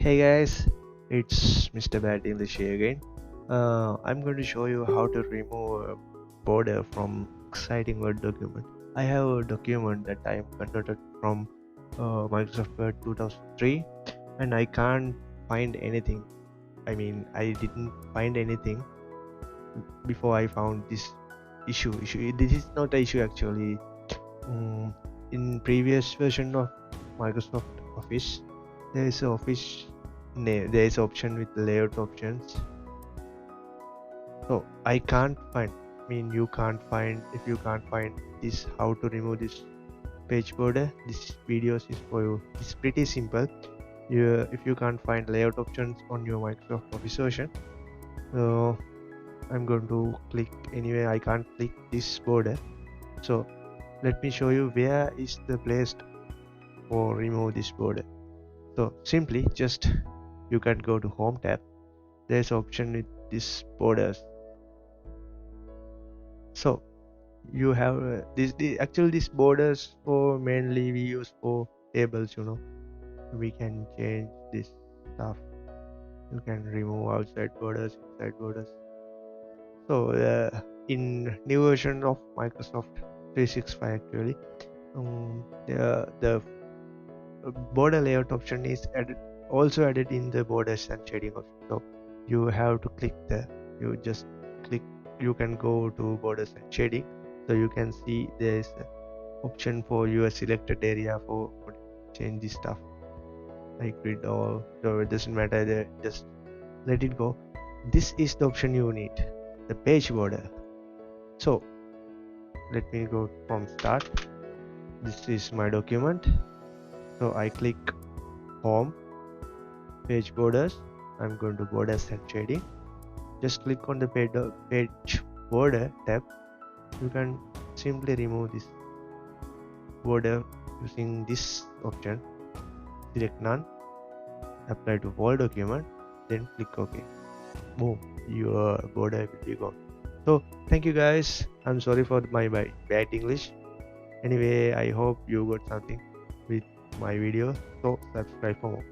Hey guys, it's Mr. Bad English here again. I'm going to show you how to remove a border from exciting Word document. I have a document that I converted from Microsoft Word 2003 and I can't find anything. I didn't find anything before I found this issue. This is not an issue actually. In previous version of Microsoft Office, there is a office name. There is option with layout options. So I can't find. You can't find. If you can't find this, how to remove this page border? This video is for you. It's pretty simple. If you can't find layout options on your Microsoft Office version, so I'm going to click anyway. I can't click this border. So let me show you where is the place for remove this border. So simply just you can go to Home tab. There's option with this borders. So you have actually these borders for mainly we use for tables. We can change this stuff. You can remove outside borders, inside borders. So in new version of Microsoft 365 actually, the border layout option is also added in the borders and shading option. So you have to click there. You just click. You can go to borders and shading. So you can see there is an option for your selected area for change this stuff like grid or so it doesn't matter. Just let it go. This is the option you need, the page border. So let me go from start. This is my document. So I click Home, Page Borders. I'm going to Borders and Shading. Just click on the page border tab. You can simply remove this border using this option. Select None, apply to whole document, then click OK. Boom, your border will be gone. So thank you guys. I'm sorry for my bad English. Anyway, I hope you got something with my video. So subscribe for more.